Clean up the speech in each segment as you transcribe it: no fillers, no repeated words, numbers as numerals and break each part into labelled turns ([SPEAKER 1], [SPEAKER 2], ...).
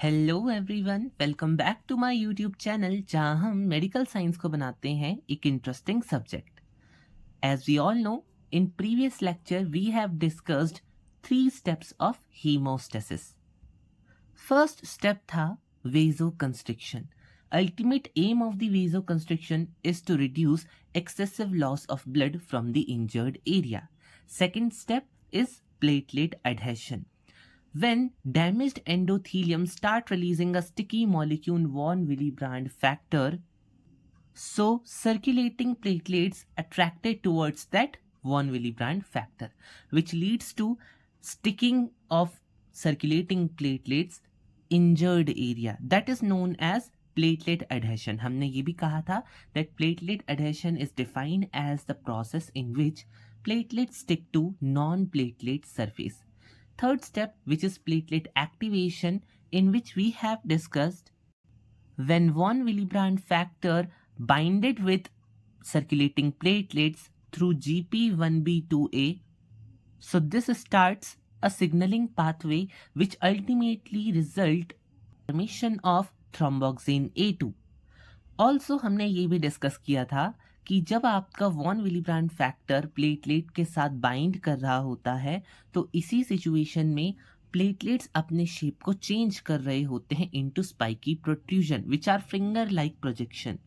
[SPEAKER 1] Hello everyone, welcome back to my YouTube channel जहां हम medical science को बनाते हैं एक interesting subject. As we all know, in previous lecture we have discussed 3 steps of hemostasis. First step था vasoconstriction. Ultimate aim of the vasoconstriction is to reduce excessive loss of blood from the injured area. Second step is platelet adhesion. When damaged endothelium start releasing a sticky molecule von Willebrand factor, so circulating platelets attracted towards that von Willebrand factor, which leads to sticking of circulating platelets injured area. That is known as platelet adhesion. हमने ये भी कहा था that platelet adhesion is defined as the process in which platelets stick to non-platelet surface. Third step, which is platelet activation, in which we have discussed when von Willebrand factor binded with circulating platelets through GP1B2A. So this starts a signaling pathway which ultimately result formation of thromboxane A2. Also हमने ये भी discuss किया था कि जब आपका von Willebrand factor platelet के साथ बाइंड कर रहा होता है तो इसी सिचुएशन में प्लेटलेट्स अपने शेप को चेंज कर रहे होते हैं into spiky protrusion which are finger like projection.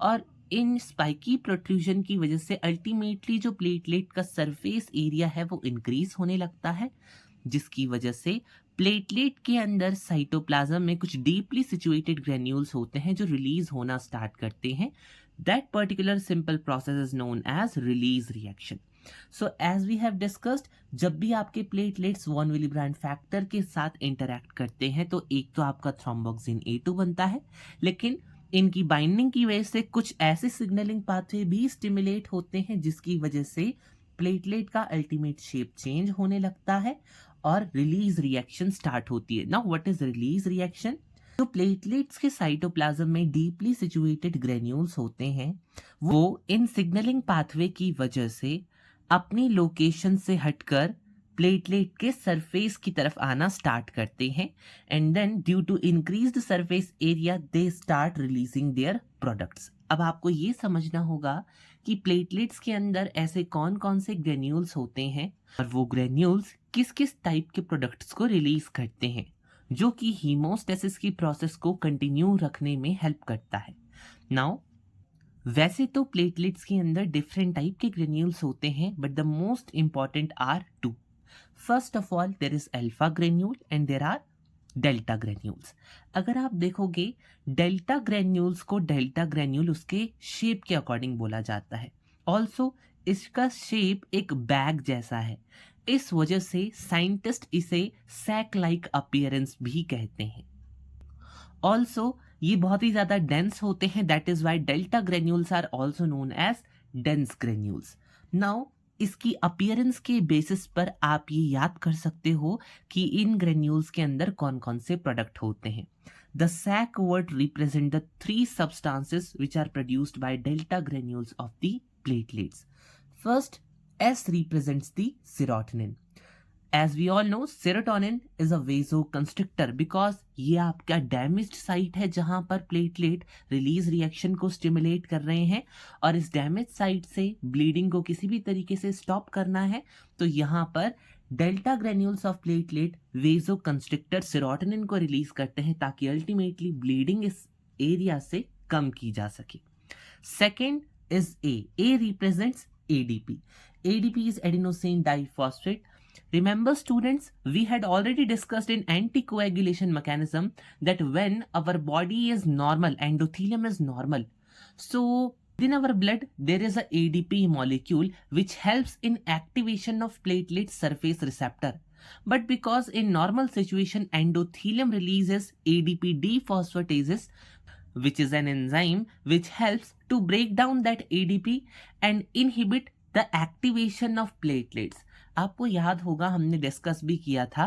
[SPEAKER 1] और इन स्पाइकी प्रोट्रूजन की वजह से अल्टीमेटली जो प्लेटलेट का सरफेस एरिया है वो इंक्रीज होने लगता है, जिसकी वजह से प्लेटलेट के अंदर साइटोप्लाज्म में कुछ डीपली सिचुएटेड ग्रेन्यूल्स होते हैं जो रिलीज होना स्टार्ट करते हैं। That particular simple process is known as release reaction. So as we have discussed, जब भी आपके प्लेटलेट्स वॉन विलीब्रांड फैक्टर के साथ इंटरैक्ट करते हैं तो एक तो आपका थ्रोम्बोक्सिन A2 बनता है, लेकिन इनकी बाइंडिंग की वजह से कुछ ऐसे सिग्नलिंग पाथवे भी स्टिमुलेट होते हैं जिसकी वजह से प्लेटलेट का अल्टीमेट शेप चेंज होने लगता है और रिलीज रिएक्शन स्टार्ट होती है। Now what is release reaction? जो प्लेटलेट्स के साइटोप्लाज्म में डीपली सिचुएटेड ग्रेन्यूल्स होते हैं वो इन सिग्नलिंग पाथवे की वजह से अपनी लोकेशन से हटकर प्लेटलेट के सरफेस की तरफ आना स्टार्ट करते हैं and then due to increased surface area they start releasing their products. अब आपको ये समझना होगा कि प्लेटलेट्स के अंदर ऐसे कौन कौन से ग्रेन्यूल्स होते हैं और वो ग्रेन्यूल्स किस किस टाइप के प्रोडक्ट्स को रिलीज करते हैं जो कि हीमोस्टेसिस की प्रोसेस को कंटिन्यू रखने में हेल्प करता है। नाउ वैसे तो प्लेटलेट्स के अंदर डिफरेंट टाइप के ग्रेन्यूल्स होते हैं but the most important are two. First of all there is alpha granule and there are delta granules. अगर आप देखोगे डेल्टा ग्रेन्यूल्स को डेल्टा ग्रेन्यूल उसके शेप के अकॉर्डिंग बोला जाता है। ऑल्सो इसका शेप एक बैग जैसा है, इस वजह से साइंटिस्ट इसे सैक लाइक अपीयरेंस भी कहते हैं। ऑल्सो ये बहुत ही ज्यादा डेंस होते हैं, that is why delta granules are also known as dense granules. Now इसकी अपीयरेंस के बेसिस पर आप ये याद कर सकते हो कि इन ग्रेन्यूल्स के अंदर कौन कौन से प्रोडक्ट होते हैं। The sac word represent the 3 substances which are produced by delta granules of the platelets. First, S represents the serotonin. As we all know, serotonin is a vasoconstrictor because ये आपका damaged site है जहां पर platelet release reaction को stimulate कर रहे हैं और इस डैमेज साइट से ब्लीडिंग को किसी भी तरीके से स्टॉप करना है तो यहाँ पर delta granules of platelet vasoconstrictor serotonin को रिलीज करते हैं ताकि अल्टीमेटली ब्लीडिंग इस एरिया से कम की जा सके। Second is A represents ADP. ADP is adenosine diphosphate. Remember students, we had already discussed in anticoagulation mechanism that when our body is normal, endothelium is normal, so in our blood there is a ADP molecule which helps in activation of platelet surface receptor. But because in normal situation endothelium releases ADP dephosphatase, which is an enzyme which helps to break down that ADP and inhibit the activation of platelets. आपको याद होगा हमने discuss भी किया था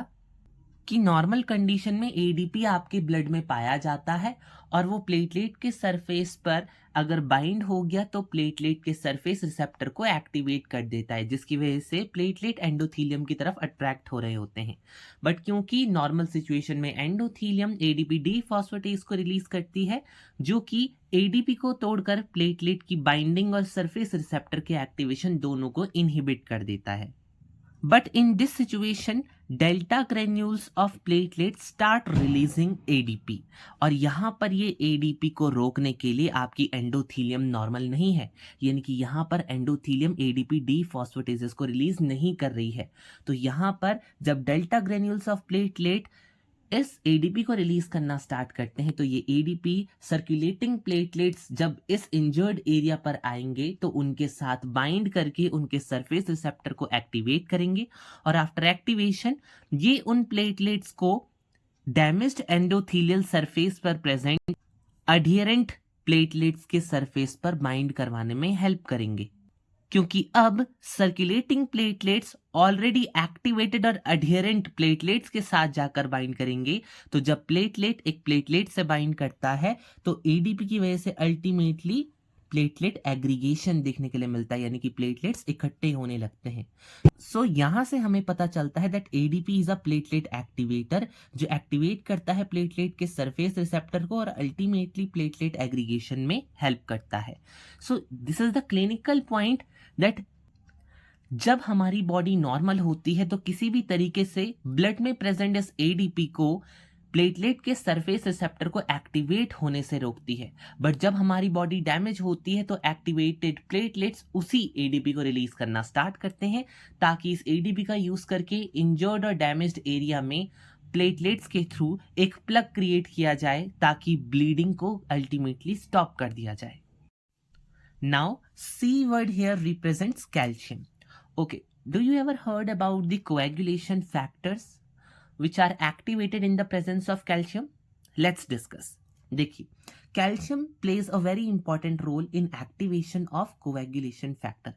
[SPEAKER 1] कि normal condition में ADP आपके ब्लड में पाया जाता है और वो प्लेटलेट के सरफेस पर अगर बाइंड हो गया तो प्लेटलेट के सरफेस रिसेप्टर को एक्टिवेट कर देता है, जिसकी वजह से प्लेटलेट एंडोथीलियम की तरफ अट्रैक्ट हो रहे होते हैं। बट क्योंकि नॉर्मल सिचुएशन में एंडोथीलियम एडीपी डी फॉस्फेटेज को रिलीज करती है, जो कि एडीपी को तोड़कर प्लेटलेट की बाइंडिंग और सरफेस रिसेप्टर के एक्टिवेशन दोनों को इनहिबिट कर देता है। But in this situation, delta granules of platelets start releasing ADP और यहाँ पर ये ADP को रोकने के लिए आपकी एंडोथीलियम नॉर्मल नहीं है, यानी कि यहाँ पर एंडोथीलियम ADP डीफॉस्फेटेजेस को रिलीज नहीं कर रही है। तो यहाँ पर जब डेल्टा ग्रेन्यूल्स ऑफ प्लेटलेट इस एडीपी को रिलीज करना स्टार्ट करते हैं तो ये एडीपी सर्कुलेटिंग प्लेटलेट्स जब इस इंजर्ड एरिया पर आएंगे तो उनके साथ बाइंड करके उनके सरफेस रिसेप्टर को एक्टिवेट करेंगे और आफ्टर एक्टिवेशन ये उन प्लेटलेट्स को डैमेज्ड एंडोथीलियल सरफेस पर प्रेजेंट अडियरेंट प्लेटलेट्स के सरफेस पर बाइंड करवाने में हेल्प करेंगे, क्योंकि अब सर्कुलेटिंग प्लेटलेट्स ऑलरेडी एक्टिवेटेड और अडियरेंट प्लेटलेट्स के साथ जाकर बाइंड करेंगे। तो जब प्लेटलेट एक प्लेटलेट से बाइंड करता है तो एडीपी की वजह से अल्टीमेटली प्लेटलेट एग्रीगेशन देखने के लिए मिलता है, यानी कि प्लेटलेट्स इकट्ठे होने लगते हैं। सो यहां से हमें पता चलता है that ADP is a platelet activator जो एक्टिवेट करता है प्लेटलेट के सरफेस रिसेप्टर को और अल्टीमेटली प्लेटलेट एग्रीगेशन में हेल्प करता है। So this is the clinical point that जब हमारी बॉडी नॉर्मल होती है तो किसी भी तरीके से ब्लड में प्रेजेंट इस एडीपी को प्लेटलेट के सरफेस रिसेप्टर को एक्टिवेट होने से रोकती है। बट जब हमारी बॉडी डैमेज होती है तो एक्टिवेटेड प्लेटलेट्स उसी एडीपी को रिलीज करना स्टार्ट करते हैं ताकि इस एडीपी का यूज करके इंजर्ड और डैमेज्ड एरिया में प्लेटलेट्स के थ्रू एक प्लग क्रिएट किया जाए ताकि ब्लीडिंग को अल्टीमेटली स्टॉप कर दिया जाए। Now, C word here represents calcium. Okay, do you ever heard about the coagulation factors which are activated in the presence of calcium? Let's discuss. देखिए, calcium plays a very important role in activation of coagulation factor.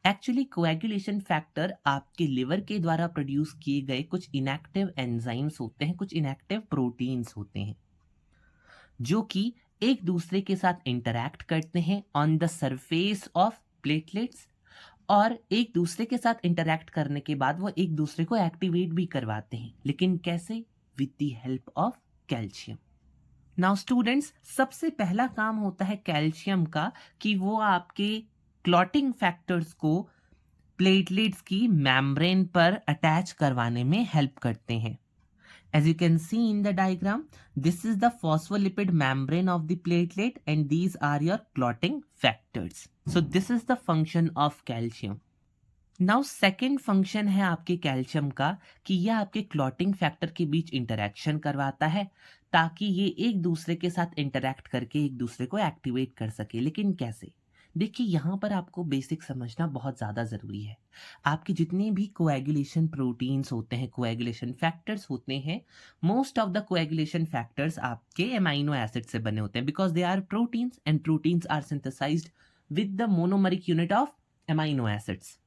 [SPEAKER 1] Actually, coagulation factor आपके liver के द्वारा produce किए गए कुछ inactive enzymes होते हैं, कुछ इनएक्टिव प्रोटीन्स होते हैं जो कि एक दूसरे के साथ इंटरैक्ट करते हैं on the surface of platelets और एक दूसरे के साथ इंटरैक्ट करने के बाद वो एक दूसरे को एक्टिवेट भी करवाते हैं, लेकिन कैसे? With the help of calcium. Now students, सबसे पहला काम होता है कैल्शियम का कि वो आपके क्लॉटिंग फैक्टर्स को प्लेटलेट्स की मेम्ब्रेन पर अटैच करवाने में हेल्प करते हैं। As you can see in the diagram, this is the phospholipid membrane of the platelet and these are your clotting factors. So this is the function of calcium. Now second function है आपके calcium का कि यह आपके clotting factor के बीच interaction करवाता है ताकि ये एक दूसरे के साथ इंटरैक्ट करके एक दूसरे को एक्टिवेट कर सके। लेकिन कैसे? देखिए, यहाँ पर आपको बेसिक समझना बहुत ज़्यादा ज़रूरी है। आपके जितने भी कोएगुलेशन प्रोटीन्स होते हैं, कोएगुलेशन फैक्टर्स होते हैं, most of the coagulation factors आपके एमाइनो एसिड से बने होते हैं because they are proteins and proteins are synthesized with the monomeric unit of amino acids.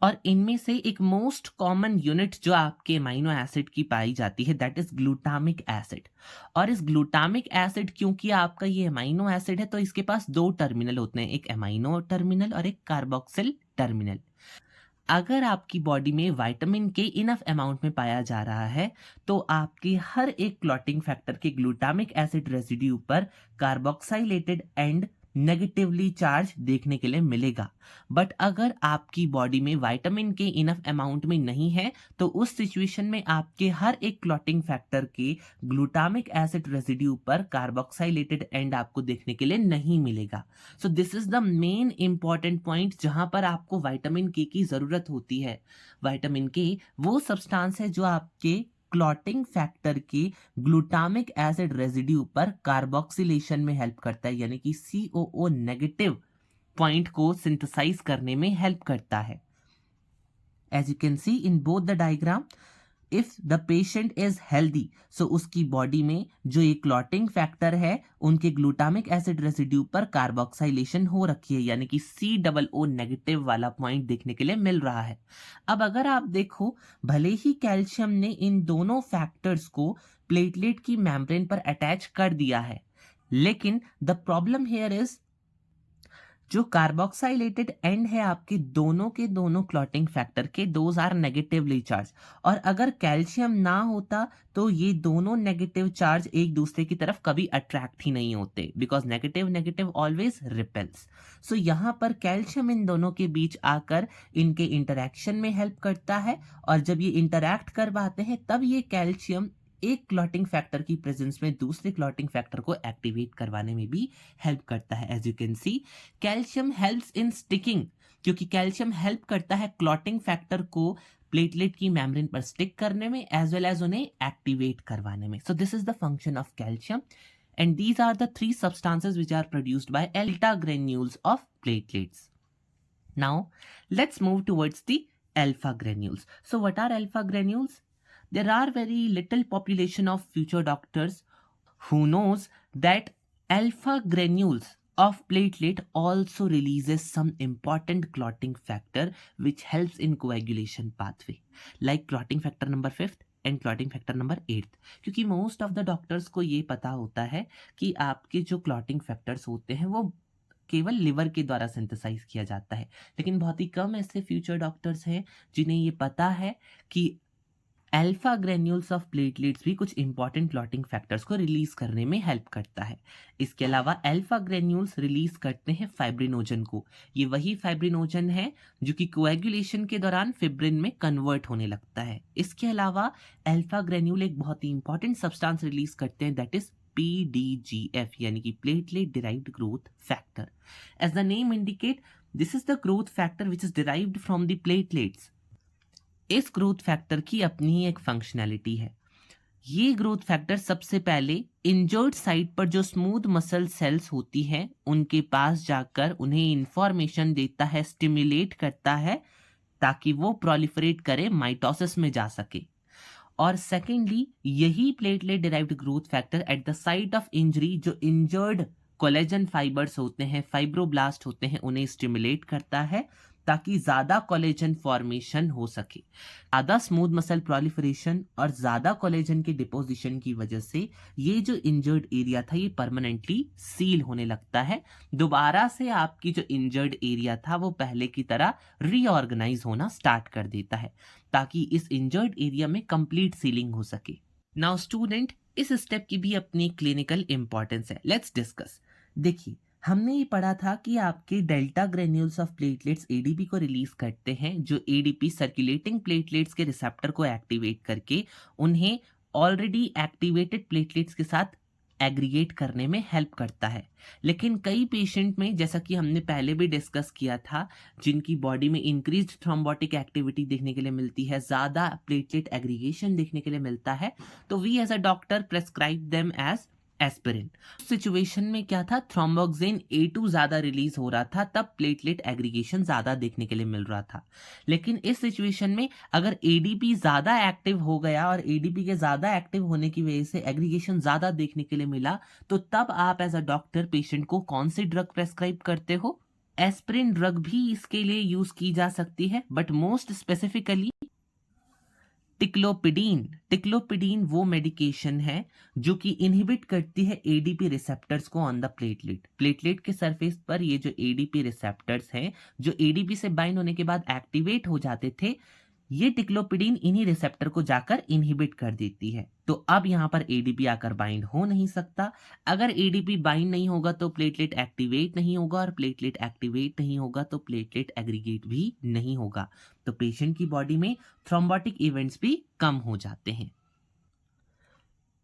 [SPEAKER 1] और इनमें से एक मोस्ट कॉमन यूनिट जो आपके एमाइनो एसिड की पाई जाती है दैट इज ग्लूटामिक एसिड। और इस ग्लूटामिक एसिड क्योंकि आपका ये एमाइनो एसिड है तो इसके पास दो टर्मिनल होते हैं, एक एमाइनो टर्मिनल और एक कार्बोक्सिल टर्मिनल। अगर आपकी बॉडी में विटामिन के इनफ अमाउंट में पाया जा रहा है तो आपके हर एक क्लॉटिंग फैक्टर के ग्लूटामिक एसिड रेसिड्यू पर कार्बोक्साइलेटेड एंड नेगेटिवली चार्ज देखने के लिए मिलेगा। बट अगर आपकी बॉडी में विटामिन के इनफ अमाउंट में नहीं है तो उस सिचुएशन में आपके हर एक क्लॉटिंग फैक्टर के ग्लूटामिक एसिड रेसिड्यू पर कार्बोक्साइलेटेड एंड आपको देखने के लिए नहीं मिलेगा। सो this is the main important point जहां पर आपको विटामिन के की जरूरत होती है। विटामिन के वो सब्सटेंस है जो आपके क्लॉटिंग फैक्टर की ग्लूटामिक एसिड रेसिड्यू पर कार्बोक्सिलेशन में हेल्प करता है, यानी कि COO नेगेटिव पॉइंट को सिंथेसाइज करने में हेल्प करता है। As you can see in both the diagram, if the patient is healthy, so उसकी बॉडी में जो ये क्लॉटिंग फैक्टर है उनके ग्लूटामिक एसिड रेसिड्यू पर कार्बोक्साइलेशन हो रखी है, यानी कि COO नेगेटिव वाला पॉइंट देखने के लिए मिल रहा है। अब अगर आप देखो, भले ही कैल्शियम ने इन दोनों फैक्टर्स को प्लेटलेट की मेम्ब्रेन पर अटैच कर दिया है, लेकिन द प्रॉब्लम हियर इज जो कार्बोक्साइलेटेड एंड है आपके दोनों के दोनों क्लॉटिंग फैक्टर के, दोज आर नेगेटिवली चार्ज, और अगर कैल्शियम ना होता तो ये दोनों नेगेटिव चार्ज एक दूसरे की तरफ कभी अट्रैक्ट ही नहीं होते, because negative negative always repels. So यहाँ पर कैल्शियम इन दोनों के बीच आकर इनके इंटरैक्शन में हेल्प करता है, और जब ये इंटरैक्ट कर पाते हैं तब ये कैल्शियम एक क्लॉटिंग फैक्टर की प्रेजेंस में दूसरे क्लॉटिंग फैक्टर को एक्टिवेट करवाने में भी हेल्प करता है। As you can see, calcium helps in sticking, क्योंकि कैल्शियम हेल्प करता है क्लॉटिंग फैक्टर को प्लेटलेट की मेम्ब्रेन पर स्टिक करने में एज वेल एज उन्हें एक्टिवेट करवाने में। So this is the function of calcium, and these are the three substances which are produced by alpha granules of platelets. Now let's move towards the alpha granules. So what are alpha granules? There are very little population of future doctors who knows that alpha granules of platelet also releases some important clotting factor which helps in coagulation pathway, like clotting factor number 5th and clotting factor number 8th। क्योंकि most of the doctors को ये पता होता है कि आपके जो clotting factors होते हैं वो केवल लिवर के द्वारा सिंथेसाइज किया जाता है, लेकिन बहुत ही कम ऐसे फ्यूचर डॉक्टर्स हैं जिन्हें ये पता है कि अल्फा ग्रेन्यूल्स ऑफ प्लेटलेट्स भी कुछ इंपॉर्टेंट क्लॉटिंग फैक्टर्स को रिलीज करने में हेल्प करता है। इसके अलावा अल्फा ग्रेन्यूल्स रिलीज करते हैं फाइब्रिनोजन को। ये वही फाइब्रिनोजन है जो कि कोएगुलेशन के दौरान फिब्रिन में कन्वर्ट होने लगता है। इसके अलावा अल्फा ग्रेन्यूल एक बहुत ही इंपॉर्टेंट सब्सटेंस रिलीज करते हैं, दैट इज PDGF, यानी कि platelet derived growth factor. As the name indicate, this is the growth factor which is derived from the platelets. इस ग्रोथ फैक्टर की अपनी ही एक फंक्शनैलिटी है। ये ग्रोथ फैक्टर सबसे पहले इंजर्ड साइट पर जो स्मूथ मसल सेल्स होती हैं उनके पास जाकर उन्हें इंफॉर्मेशन देता है, स्टिमुलेट करता है, ताकि वो प्रोलिफरेट करे, माइटोसिस में जा सके। और सेकेंडली, यही platelet derived growth factor at the site of injury जो इंजर्ड कोलेजन फाइबर्स होते हैं, फाइब्रोब्लास्ट होते हैं, उन्हें स्टिमुलेट करता है ताकि ज्यादा कोलेजन फॉर्मेशन हो सके। ज्यादा स्मूथ मसल प्रोलिफरेशन और ज्यादा कोलेजन के डिपोजिशन की वजह से ये जो इंजर्ड एरिया था ये परमानेंटली सील होने लगता है। दोबारा से आपकी जो इंजर्ड एरिया था वो पहले की तरह रीऑर्गेनाइज होना स्टार्ट कर देता है, ताकि इस इंजर्ड एरिया में कंप्लीट सीलिंग हो सके। नाउ स्टूडेंट, इस स्टेप की भी अपनी क्लिनिकल इंपॉर्टेंस है। Let's discuss. देखिए, हमने ये पढ़ा था कि आपके delta granules of platelets ADP को रिलीज करते हैं, जो एडीपी सर्कुलेटिंग प्लेटलेट्स के रिसेप्टर को एक्टिवेट करके उन्हें ऑलरेडी एक्टिवेटेड प्लेटलेट्स के साथ एग्रीगेट करने में हेल्प करता है। लेकिन कई पेशेंट में, जैसा कि हमने पहले भी डिस्कस किया था, जिनकी बॉडी में इंक्रीज्ड थ्रोम्बोटिक एक्टिविटी देखने के लिए मिलती है, ज़्यादा प्लेटलेट एग्रीगेशन देखने के लिए मिलता है, तो we as a doctor prescribe them as aspirin. Situation में क्या था, थ्रोम्बोक्सिन A2 ज्यादा रिलीज हो रहा था, तब प्लेटलेट एग्रीगेशन ज्यादा देखने के लिए मिल रहा था। लेकिन इस सिचुएशन में अगर ADP ज्यादा एक्टिव हो गया और ADP के ज्यादा एक्टिव होने की वजह से एग्रीगेशन ज्यादा देखने के लिए मिला, तो तब आप एज अ डॉक्टर पेशेंट को कौन सी ड्रग प्रेस्क्राइब करते हो? एस्पिरिन ड्रग भी इसके लिए यूज की जा सकती है, बट मोस्ट स्पेसिफिकली टिक्लोपिडीन वो मेडिकेशन है जो कि इनहिबिट करती है एडीपी रिसेप्टर्स को ऑन द प्लेटलेट के सरफेस पर। ये जो एडीपी रिसेप्टर्स हैं जो एडीपी से बाइंड होने के बाद एक्टिवेट हो जाते थे, ये टिक्लोपिडीन इन्हीं रिसेप्टर को जाकर इनहिबिट कर देती है। तो अब यहां पर एडीपी आकर बाइंड हो नहीं सकता। अगर एडीपी बाइंड नहीं होगा तो प्लेटलेट एक्टिवेट नहीं होगा, और प्लेटलेट एक्टिवेट नहीं होगा तो प्लेटलेट एग्रीगेट भी नहीं होगा। तो पेशेंट की बॉडी में थ्रोम्बोटिक इवेंट्स भी कम हो जाते हैं।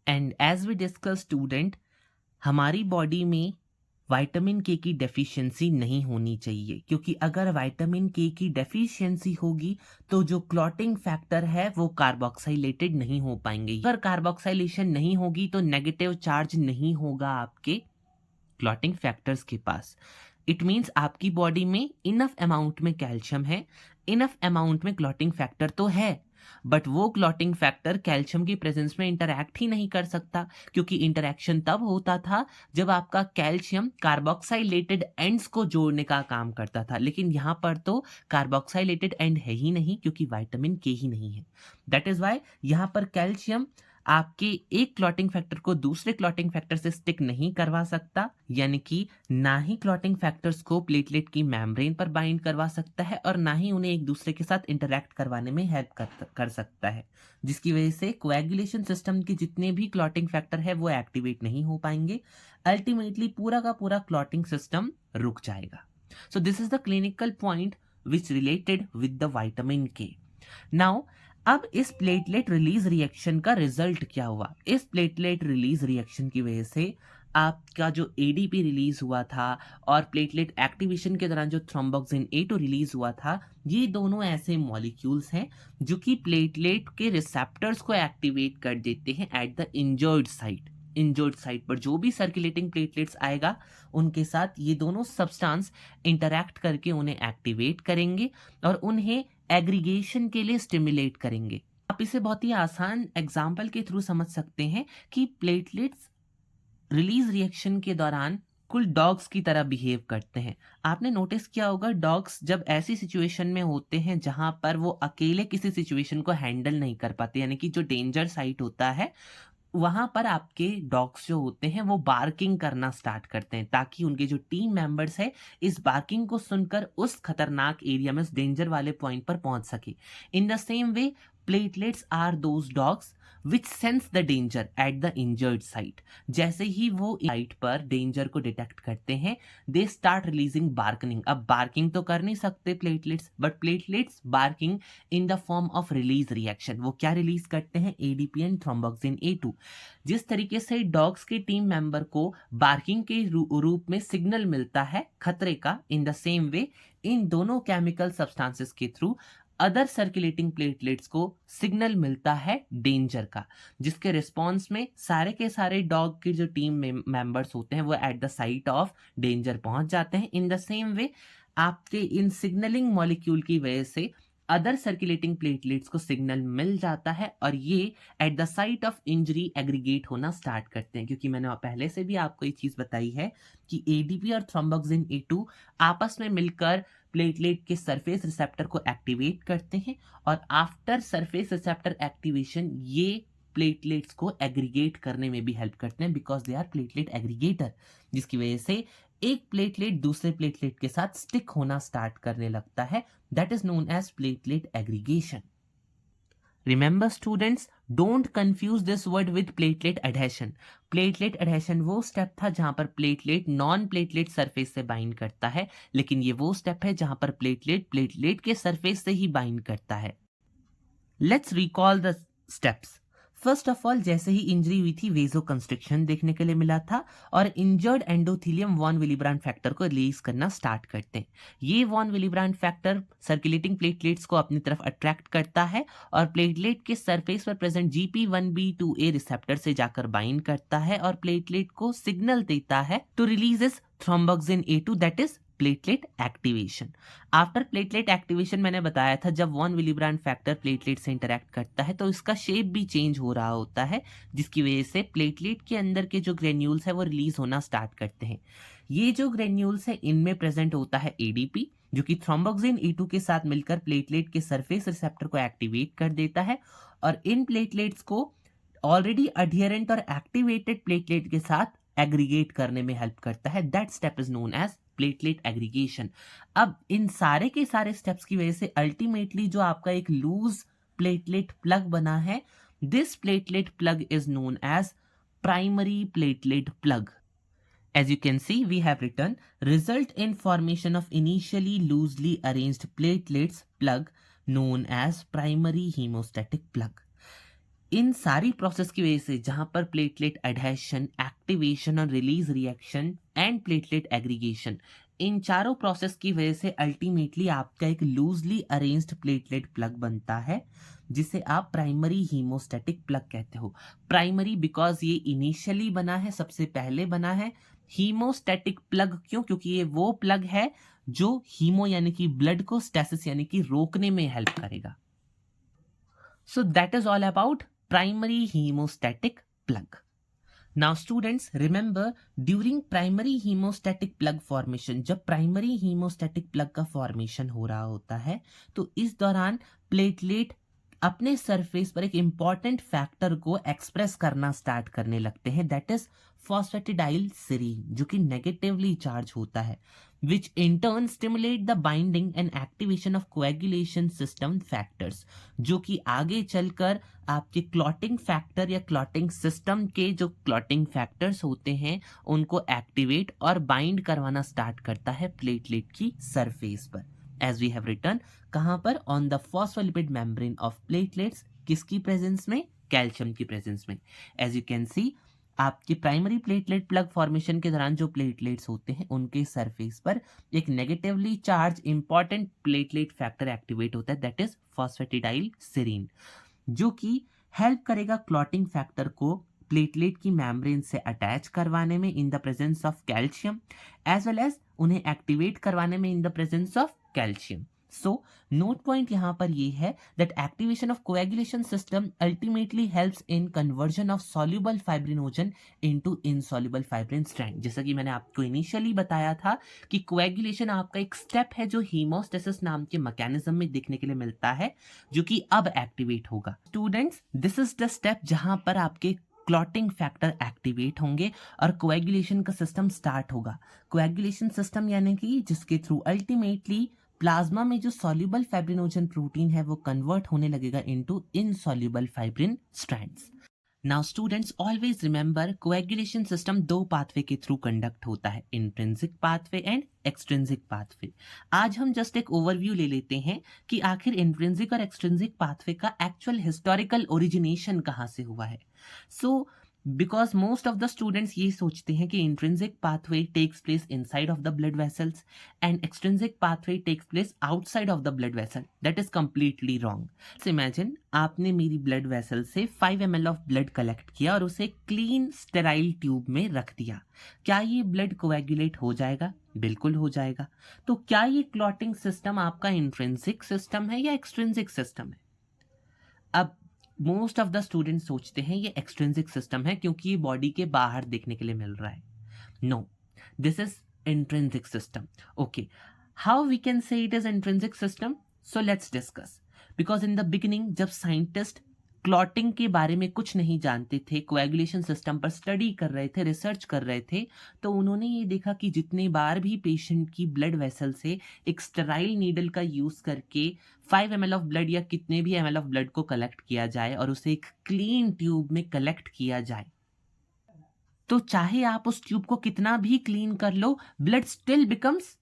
[SPEAKER 1] And as we discuss student, हमारी बॉडी में विटामिन के की डेफिशिएंसी नहीं होनी चाहिए, क्योंकि अगर विटामिन के की डेफिशिएंसी होगी तो जो क्लॉटिंग फैक्टर है वो कार्बोक्साइलेटेड नहीं हो पाएंगे। अगर कार्बोक्साइलेशन नहीं होगी तो नेगेटिव चार्ज नहीं होगा आपके क्लॉटिंग फैक्टर्स के पास। इट मीन्स आपकी बॉडी में इनफ अमाउंट में कैल्शियम है, इनफ अमाउंट में क्लॉटिंग फैक्टर तो है, बट वो क्लॉटिंग फैक्टर कैल्शियम की प्रेजेंस में इंटरैक्ट ही नहीं कर सकता, क्योंकि इंटरैक्शन तब होता था जब आपका कैल्शियम कार्बोक्साइलेटेड एंड्स को जोड़ने का काम करता था, लेकिन यहाँ पर तो कार्बोक्साइलेटेड एंड है ही नहीं, क्योंकि विटामिन के ही नहीं है। दैट इज वाई यहाँ पर कैल्शियम आपके एक क्लॉटिंग फैक्टर को दूसरे क्लॉटिंग फैक्टर से स्टिक नहीं करवा सकता, यानी कि ना ही क्लॉटिंग फैक्टर्स को प्लेटलेट की मेम्ब्रेन पर बाइंड करवा सकता है और ना ही उन्हें एक दूसरे के साथ इंटरैक्ट करवाने में हेल्प कर सकता है, जिसकी वजह से कोएगुलेशन सिस्टम के जितने भी क्लॉटिंग फैक्टर है वो एक्टिवेट नहीं हो पाएंगे। अल्टीमेटली पूरा का पूरा क्लॉटिंग सिस्टम रुक जाएगा। सो this is the clinical point which related with the vitamin के। नाउ अब इस प्लेटलेट रिलीज रिएक्शन का रिजल्ट क्या हुआ? इस प्लेटलेट रिलीज रिएक्शन की वजह से आपका जो एडीपी रिलीज हुआ था और प्लेटलेट एक्टिवेशन के दौरान जो थ्रोम्बोक्सिन A2 रिलीज हुआ था, ये दोनों ऐसे मॉलिक्यूल्स हैं जो कि प्लेटलेट के रिसेप्टर्स को एक्टिवेट कर देते हैं eight the injured site. Injured site पर जो भी सर्कुलेटिंग प्लेटलेट्स आएगा उनके साथ ये दोनों सब्सटेंस इंटरैक्ट करके उन्हें एक्टिवेट करेंगे और उन्हें एग्रीगेशन के लिए स्टिमुलेट करेंगे। आप इसे बहुत ही आसान एग्जाम्पल के थ्रू समझ सकते हैं कि प्लेटलेट्स रिलीज रिएक्शन के दौरान कुल डॉग्स की तरह बिहेव करते हैं। आपने नोटिस किया होगा डॉग्स जब ऐसी सिचुएशन में होते हैं जहां पर वो अकेले किसी सिचुएशन को हैंडल नहीं कर पाते, यानी कि जो डेंजर साइट होता है वहां पर आपके डॉग्स जो होते हैं वो बार्किंग करना स्टार्ट करते हैं, ताकि उनके जो टीम मेंबर्स है इस बार्किंग को सुनकर उस खतरनाक एरिया में, उस डेंजर वाले पॉइंट पर पहुंच सके। In the same way platelets are those dogs which sense the danger at the injured site. जैसे ही वो साइट पर डेंजर को डिटेक्ट करते हैं दे स्टार्ट रिलीजिंग बार्कनिंग। अब बार्किंग तो कर नहीं सकते platelets, but platelets barking in the form of release reaction. वो क्या रिलीज करते हैं? ADP and thromboxane A2। जिस तरीके से डॉग्स के टीम मेंबर को बार्किंग के रूप में सिग्नल मिलता है खतरे का, इन द सेम वे इन दोनों केमिकल सब्सटेंसेस के थ्रू अदर सर्कुलेटिंग प्लेटलेट्स को सिग्नल मिलता है डेंजर का, जिसके रिस्पॉन्स में सारे के सारे डॉग के जो टीम मेंबर्स होते हैं वो at the site of danger पहुंच जाते हैं। इन द सेम वे आपके इन सिग्नलिंग मॉलिक्यूल की वजह से अदर सर्कुलेटिंग प्लेटलेट्स को सिग्नल मिल जाता है और ये at the site of injury aggregate होना स्टार्ट करते हैं। क्योंकि मैंने पहले से भी आपको ये चीज बताई है कि एडीपी और थ्रोम्बोक्सिन A2 आपस में मिलकर प्लेटलेट के सरफेस रिसेप्टर को एक्टिवेट करते हैं और आफ्टर सरफेस रिसेप्टर एक्टिवेशन ये प्लेटलेट्स को एग्रीगेट करने में भी हेल्प करते हैं, because they are platelet aggregator, जिसकी वजह से एक प्लेटलेट दूसरे प्लेटलेट के साथ स्टिक होना स्टार्ट करने लगता है। That is known as platelet aggregation. Remember students, don't confuse this word with platelet adhesion. Platelet adhesion वो स्टेप था जहां पर प्लेटलेट नॉन प्लेटलेट सरफेस से बाइंड करता है, लेकिन ये वो स्टेप है जहां पर प्लेटलेट प्लेटलेट के सरफेस से ही बाइंड करता है। Let's recall the steps. First of all, जैसे ही इंजरी हुई थी वेजो कंस्ट्रिक्शन देखने के लिए मिला था और injured endothelium von Willebrand factor को रिलीज करना स्टार्ट करते हैं। ये von Willebrand factor circulating platelets को अपनी तरफ अट्रैक्ट करता है और प्लेटलेट के सरफेस पर प्रेजेंट GP1B2A रिसेप्टर से जाकर बाइंड करता है और प्लेटलेट को सिग्नल देता है to releases thromboxane A2, that is platelet activation. After platelet activation मैंने बताया था जब वॉन विलीब्रांड फैक्टर प्लेटलेट से इंटरैक्ट करता है तो इसका शेप भी चेंज हो रहा होता है, जिसकी वजह से प्लेटलेट के अंदर के जो ग्रेन्यूल्स है वो रिलीज होना स्टार्ट करते हैं। ये जो ग्रेन्यूल्स है इनमें प्रेजेंट होता है एडीपी, जो कि थ्रोम्बोक्सिन A2 के साथ मिलकर प्लेटलेट के सरफेस रिसेप्टर को एक्टिवेट कर देता है और इन प्लेटलेट्स को ऑलरेडी अडियरेंट और एक्टिवेटेड प्लेटलेट के साथ एग्रीगेट करने में हेल्प करता है। That step is known as platelet aggregation. अब इन सारे के सारे स्टेप्स की वजह से अल्टीमेटली जो आपका एक लूज प्लेटलेट प्लग बना है, this platelet plug is known as primary platelet plug. As you can see, we have written result in formation of initially loosely arranged platelets plug known as primary hemostatic plug. इन सारी process की वजह से जहां पर platelet adhesion, activation और release reaction and platelet aggregation, इन चारों प्रोसेस की वजह से अल्टीमेटली आपका एक लूजली अरेंज्ड प्लेटलेट प्लग बनता है जिसे आप प्राइमरी हीमोस्टैटिक प्लग कहते हो। प्राइमरी बिकॉज ये इनिशियली बना है, सबसे पहले बना है। हीमोस्टैटिक प्लग क्यों? क्योंकि ये वो प्लग है जो हीमो यानी कि ब्लड को स्टैसिस यानी कि रोकने में हेल्प करेगा। So that is all about primary hemostatic plug. Now students remember, during primary hemostatic plug formation, जब primary hemostatic plug का formation हो रहा होता है तो इस दौरान प्लेटलेट अपने सरफेस पर एक इंपॉर्टेंट फैक्टर को एक्सप्रेस करना स्टार्ट करने लगते हैं, दैट इज फॉस्फेटिडाइल सीरीन, जो कि नेगेटिवली चार्ज होता है, which in turn stimulate the binding and activation of coagulation system factors, जो कि आगे चलकर आपके क्लॉटिंग फैक्टर या क्लॉटिंग सिस्टम के जो क्लॉटिंग फैक्टर्स होते हैं उनको एक्टिवेट और बाइंड करवाना स्टार्ट करता है प्लेटलेट की सरफेस पर, एज वी हैव रिटन कहां पर, on the phospholipid membrane of platelets, किसकी प्रेजेंस में, कैल्शियम की प्रेजेंस में। एज यू कैन सी, आपके प्राइमरी प्लेटलेट प्लग फॉर्मेशन के दौरान जो प्लेटलेट्स होते हैं उनके सरफेस पर एक negatively charge important platelet factor activate होता है, दैट इज फॉस्फेटिडाइल सीरीन, जो कि हेल्प करेगा क्लॉटिंग फैक्टर को प्लेटलेट की मेम्ब्रेन से अटैच करवाने में in the presence of calcium, as well as उन्हें एक्टिवेट करवाने में in the presence of calcium. So note point यहां पर ये है that activation of coagulation system ultimately helps in conversion of soluble fibrinogen into insoluble fibrin strand. जैसा कि मैंने आपको इनिशियली बताया था कि कोएगुलेशन आपका एक स्टेप है जो हीमोस्टेसिस नाम के मैकेनिज्म में देखने के लिए मिलता है, जो कि अब एक्टिवेट होगा। Students, this is the step जहां पर आपके क्लॉटिंग फैक्टर एक्टिवेट होंगे और कोएगुलेशन का सिस्टम स्टार्ट होगा। कोएगुलेशन सिस्टम यानी कि जिसके थ्रू अल्टीमेटली प्लाज्मा में जो सॉल्युबल फाइब्रिनोजन प्रोटीन है वो कन्वर्ट होने लगेगा into insoluble fibrin strands. Now students, always remember, coagulation system दो पाथवे के थ्रू कंडक्ट होता है, intrinsic pathway and extrinsic pathway. आज हम जस्ट एक ओवरव्यू ले लेते हैं कि आखिर इंट्रिंसिक और एक्सट्रिंसिक पाथवे का एक्चुअल हिस्टोरिकल ओरिजिनेशन कहाँ से हुआ है। So because most of the students ये सोचते हैं कि intrinsic pathway takes place inside of the blood vessels and extrinsic pathway takes place outside of the blood vessel, that is completely wrong. Imagine आपने मेरी ब्लड वेसल से 5 ml of blood collect किया और उसे क्लीन स्टेराइल ट्यूब में रख दिया, क्या ये ब्लड कोएगुलेट हो जाएगा? बिल्कुल हो जाएगा। तो क्या ये क्लॉटिंग सिस्टम आपका इंट्रिंसिक सिस्टम है या एक्सट्रिंसिक सिस्टम है? अब मोस्ट ऑफ द स्टूडेंट सोचते हैं ये एक्सट्रिंसिक सिस्टम है क्योंकि ये बॉडी के बाहर देखने के लिए मिल रहा है। No, this is intrinsic system. Okay, how we can say it is intrinsic system? So let's discuss. Because in the beginning जब साइंटिस्ट क्लॉटिंग के बारे में कुछ नहीं जानते थे, कोएगुलेशन सिस्टम पर स्टडी कर रहे थे, रिसर्च कर रहे थे, तो उन्होंने ये देखा कि जितने बार भी पेशेंट की ब्लड वेसल से एक स्टेराइल नीडल का यूज करके 5 ml ऑफ ब्लड या कितने भी ml ऑफ ब्लड को कलेक्ट किया जाए और उसे एक क्लीन ट्यूब में कलेक्ट किया जाए, तो चाहे आप उस ट्यूब को कितना भी क्लीन कर लो, ब्लड स्टिल बिकम्स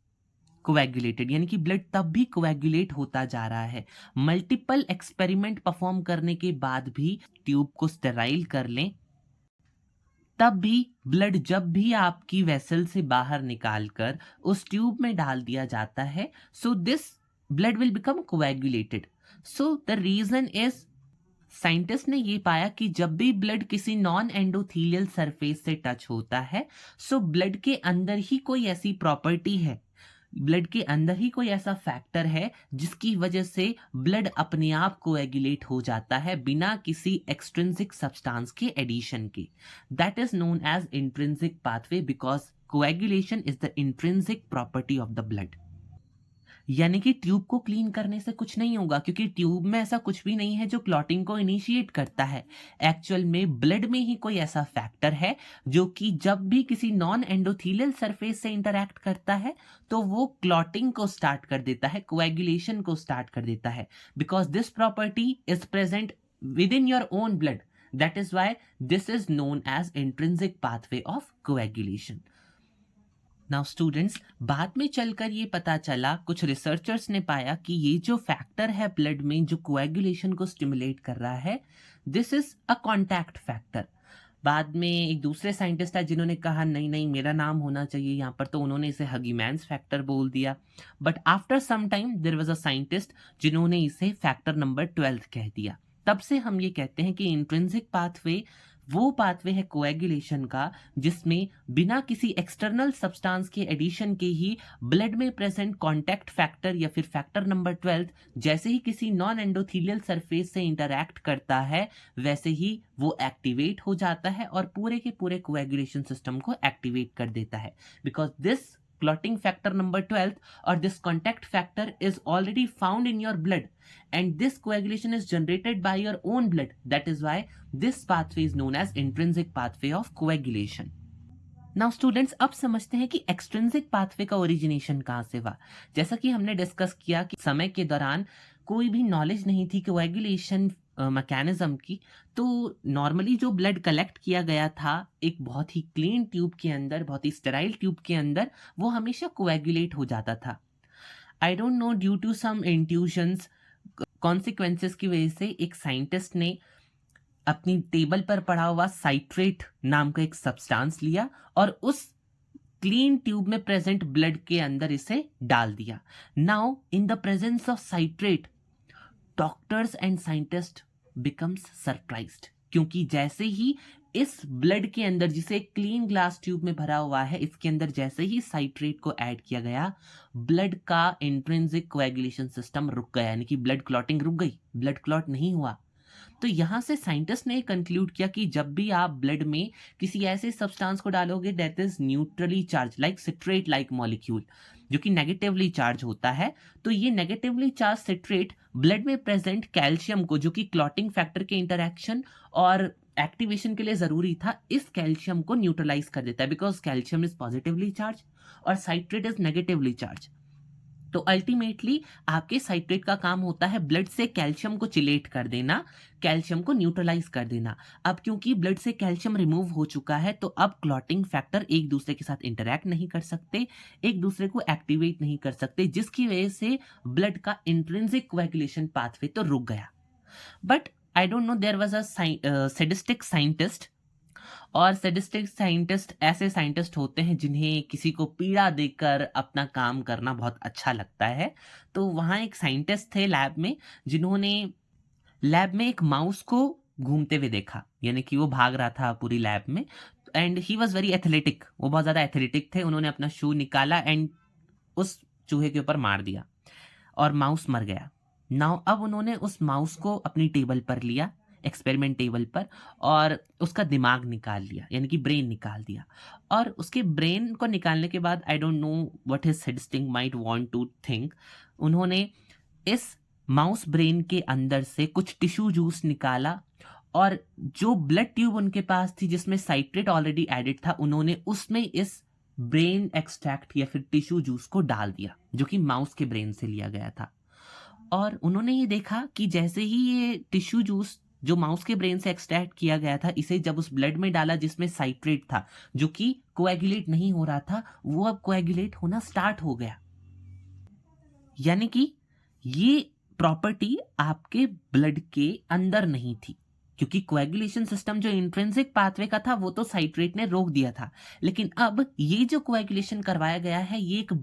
[SPEAKER 1] कोएगुलेटेड, यानी कि ब्लड तब भी कोएगुलेट होता जा रहा है। मल्टीपल एक्सपेरिमेंट परफॉर्म करने के बाद भी ट्यूब को स्टेराइल कर लें, तब भी ब्लड जब भी आपकी वेसल से बाहर निकालकर उस ट्यूब में डाल दिया जाता है, so this blood will become coagulated. So the reason is, scientist ने ये पाया कि जब भी ब्लड किसी नॉन एंडोथीलियल सरफेस से टच होता है, सो ब्लड के अंदर ही कोई ऐसी प्रॉपर्टी है, ब्लड के अंदर ही कोई ऐसा फैक्टर है जिसकी वजह से ब्लड अपने आप कोएगुलेट हो जाता है बिना किसी एक्सट्रिंसिक सब्सटेंस के एडिशन के। That is known as intrinsic pathway because coagulation is the intrinsic property of the blood. यानी कि ट्यूब को क्लीन करने से कुछ नहीं होगा, क्योंकि ट्यूब में ऐसा कुछ भी नहीं है जो क्लॉटिंग को इनिशिएट करता है। एक्चुअल में ब्लड में ही कोई ऐसा फैक्टर है जो कि जब भी किसी नॉन एंडोथीलियल सरफेस से इंटरैक्ट करता है तो वो क्लॉटिंग को स्टार्ट कर देता है, कोएगुलेशन को स्टार्ट कर देता है, because this property is present within your own blood. That is why this is known as intrinsic pathway of coagulation. Now students, बाद में चलकर ये पता चला, कुछ रिसर्चर्स ने पाया कि ये जो फैक्टर है ब्लड में जो कोएगुलेशन को स्टिमुलेट कर रहा है, this is a contact factor. बाद में एक दूसरे साइंटिस्ट है जिन्होंने कहा नहीं नहीं मेरा नाम होना चाहिए यहाँ पर, तो उन्होंने इसे हगीमैन्स फैक्टर बोल दिया। But after some time there was a scientist जिन्होंने इसे फैक्टर नंबर 12 कह दिया। तब से हम ये कहते हैं कि इंट्रिंसिक पाथवे वो पाथवे है कोएगुलेशन का जिसमें बिना किसी एक्सटर्नल सब्सटेंस के एडिशन के ही ब्लड में प्रेजेंट कॉन्टैक्ट फैक्टर या फिर फैक्टर नंबर 12 जैसे ही किसी नॉन एंडोथीलियल सरफेस से इंटरैक्ट करता है वैसे ही वो एक्टिवेट हो जाता है और पूरे के पूरे कोएगुलेशन सिस्टम को एक्टिवेट कर देता है, because this clotting factor number 12 or this contact factor is already found in your blood and this coagulation is generated by your own blood. That is why this pathway is known as intrinsic pathway of coagulation. Now students, अब समझते हैं कि extrinsic pathway का origination कहाँ से हुआ। जैसा कि हमने डिस्कस किया कि समय के दौरान कोई भी नॉलेज नहीं थी कोएगुलेशन मैकेनिज्म की, तो नॉर्मली जो ब्लड कलेक्ट किया गया था एक बहुत ही क्लीन ट्यूब के अंदर, बहुत ही स्टेराइल ट्यूब के अंदर, वो हमेशा कोएगुलेट हो जाता था। I don't know, due to some intuitions, consequences की वजह से एक साइंटिस्ट ने अपनी टेबल पर पड़ा हुआ साइट्रेट नाम का एक सब्सटेंस लिया और उस क्लीन ट्यूब में प्रेजेंट ब्लड के अंदर इसे डाल दिया। Now in the presence of citrate doctors and scientist becomes surprised, क्योंकि जैसे ही इस ब्लड के अंदर, जिसे क्लीन ग्लास ट्यूब में भरा हुआ है, इसके अंदर जैसे ही साइट्रेट को ऐड किया गया, ब्लड का इंट्रिंसिक कोएगुलेशन सिस्टम रुक गया, यानी कि ब्लड क्लॉटिंग रुक गई, ब्लड क्लॉट नहीं हुआ। तो यहां से साइंटिस्ट ने कंक्लूड किया कि जब भी आप ब्लड में किसी ऐसे सब्सटेंस को डालोगे that is neutrally charge like citrate like molecule, जो कि नेगेटिवली चार्ज होता है, तो ये नेगेटिवली चार्ज सिट्रेट ब्लड में प्रेजेंट कैल्शियम को, जो कि क्लॉटिंग फैक्टर के इंटरैक्शन और एक्टिवेशन के लिए जरूरी था, इस कैल्शियम को न्यूट्रलाइज कर देता है, because calcium is positively charge और साइट्रेट इज नेगेटिवली चार्ज। तो अल्टीमेटली आपके साइट्रेट का काम होता है ब्लड से कैल्शियम को चिलेट कर देना, कैल्शियम को न्यूट्रलाइज कर देना। अब क्योंकि ब्लड से कैल्शियम रिमूव हो चुका है, तो अब क्लॉटिंग फैक्टर एक दूसरे के साथ इंटरैक्ट नहीं कर सकते, एक दूसरे को एक्टिवेट नहीं कर सकते, जिसकी वजह से ब्लड का इंट्रिंसिक कोएगुलेशन पाथवे तो रुक गया। But I don't know, there was a sadistic scientist, और सैडिस्टिक साइंटिस्ट ऐसे साइंटिस्ट होते हैं जिन्हें किसी को पीड़ा देकर अपना काम करना बहुत अच्छा लगता है। तो वहाँ एक साइंटिस्ट थे लैब में, जिन्होंने लैब में एक माउस को घूमते हुए देखा, यानी कि वो भाग रहा था पूरी लैब में, and he was very athletic, वो बहुत ज़्यादा एथलेटिक थे। उन्होंने अपना शू निकाला एंड उस चूहे के ऊपर मार दिया और माउस मर गया। नाउ अब उन्होंने उस माउस को अपनी टेबल पर लिया, एक्सपेरिमेंट टेबल पर, और उसका दिमाग निकाल लिया, यानी कि ब्रेन निकाल दिया। और उसके ब्रेन को निकालने के बाद, I don't know what his sadistic might want to think, उन्होंने इस माउस ब्रेन के अंदर से कुछ टिश्यू जूस निकाला और जो ब्लड ट्यूब उनके पास थी जिसमें साइट्रेट ऑलरेडी एडेड था, उन्होंने उसमें इस ब्रेन एक्सट्रैक्ट या फिर टिश्यू जूस को डाल दिया, जो कि माउस के ब्रेन से लिया गया था। और उन्होंने ये देखा कि जैसे ही ये टिश्यू जूस जो माउस के ब्रेन से एक्सट्रैक्ट किया गया था, इसे जब उस ब्लड में डाला जिसमें साइट्रेट था, जो कि कोएगुलेट नहीं हो रहा था, वो अब कोएगुलेट होना स्टार्ट हो गया। यानी कि ये प्रॉपर्टी आपके ब्लड के अंदर नहीं थी, क्योंकि कोएगुलेशन सिस्टम जो इंट्रिंसिक पाथवे का था वो तो साइट्रेट ने रोक दिया था, लेकिन अब ये जो कोएगुलेशन करवाया गया है ये एक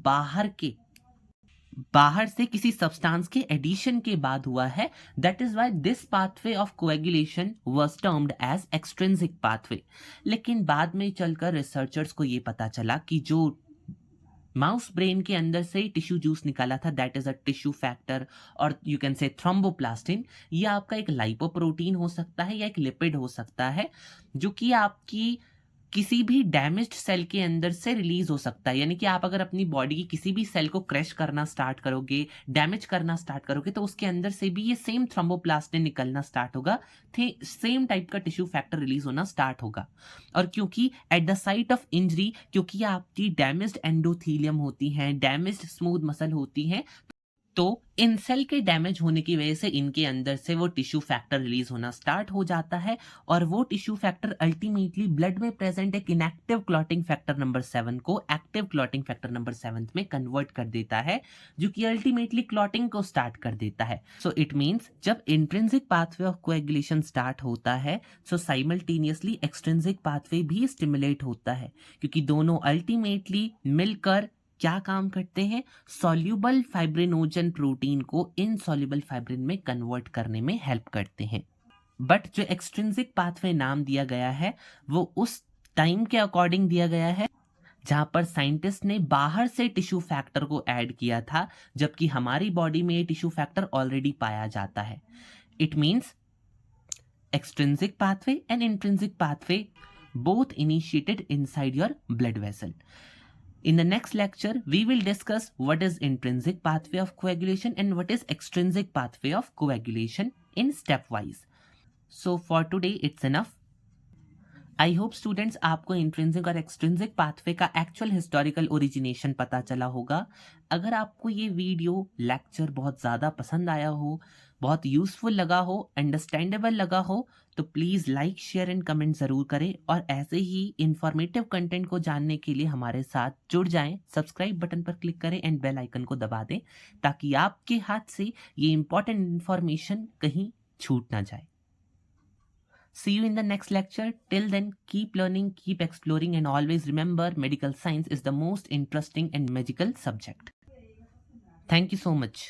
[SPEAKER 1] बाहर से किसी सब्सटेंस के एडिशन के बाद हुआ है। That is why this pathway of coagulation was termed as extrinsic pathway. लेकिन बाद में चलकर रिसर्चर्स को ये पता चला कि जो माउस ब्रेन के अंदर से टिश्यू जूस निकाला था, that is a tissue factor, और यू कैन से थ्रोम्बोप्लास्टिन, ये आपका एक लाइपोप्रोटीन हो सकता है या एक लिपिड हो सकता है, जो कि आपकी किसी भी डैमेज्ड सेल के अंदर से रिलीज हो सकता है। यानी कि आप अगर अपनी बॉडी की किसी भी सेल को क्रैश करना स्टार्ट करोगे, डैमेज करना स्टार्ट करोगे, तो उसके अंदर से भी ये सेम थ्रोम्बोप्लास्टिन निकलना स्टार्ट होगा, सेम टाइप का टिश्यू फैक्टर रिलीज होना स्टार्ट होगा। और क्योंकि at the site of injury, क्योंकि आपकी डैमेज्ड एंडोथीलियम होती हैं, डैमेज्ड स्मूथ मसल होती हैं, तो इन सेल के डैमेज होने की वजह से इनके अंदर से वो टिश्यू फैक्टर रिलीज होना स्टार्ट हो जाता है, और वो टिश्यू फैक्टर अल्टीमेटली ब्लड में प्रेजेंट एक इनएक्टिव क्लॉटिंग फैक्टर नंबर 7 को एक्टिव क्लॉटिंग फैक्टर नंबर 7 में कन्वर्ट कर देता है, जो कि अल्टीमेटली क्लॉटिंग को स्टार्ट कर देता है। सो इट मीन्स जब intrinsic pathway of coagulation start होता है, सो साइमल्टेनियसली एक्सट्रिंसिक पाथवे भी स्टिमुलेट होता है, क्योंकि दोनों अल्टीमेटली मिलकर क्या काम करते हैं, सॉल्यूबल फाइब्रिनोजन प्रोटीन को इनसॉल्युबल फाइब्रिन में कन्वर्ट करने में हेल्प करते हैं। बट जो एक्सट्रिंसिक पाथवे नाम दिया गया है वो उस टाइम के अकॉर्डिंग दिया गया है जहां पर साइंटिस्ट ने बाहर से टिश्यू फैक्टर को ऐड किया था, जबकि हमारी बॉडी में ये टिश्यू फैक्टर ऑलरेडी पाया जाता है. It means extrinsic pathway and intrinsic pathway both initiated inside your blood vessel. In the next lecture, we will discuss what is intrinsic pathway of coagulation and what is extrinsic pathway of coagulation in stepwise. So for today, it's enough. I hope students आपको intrinsic और extrinsic pathway का actual historical origination पता चला होगा. अगर आपको ये video lecture बहुत ज़्यादा पसंद आया हो, बहुत यूज़फुल लगा हो, अंडरस्टैंडेबल लगा हो, तो please like share and comment ज़रूर करें और ऐसे ही इंफॉर्मेटिव कंटेंट को जानने के लिए हमारे साथ जुड़ जाएं. सब्सक्राइब बटन पर क्लिक करें एंड बेल आइकन को दबा दें ताकि आपके हाथ से ये इंपॉर्टेंट इंफॉर्मेशन कहीं छूट ना जाए. See you in the next lecture. Till then, keep learning, keep exploring, and always remember medical science is the most interesting and magical subject. Thank you so much.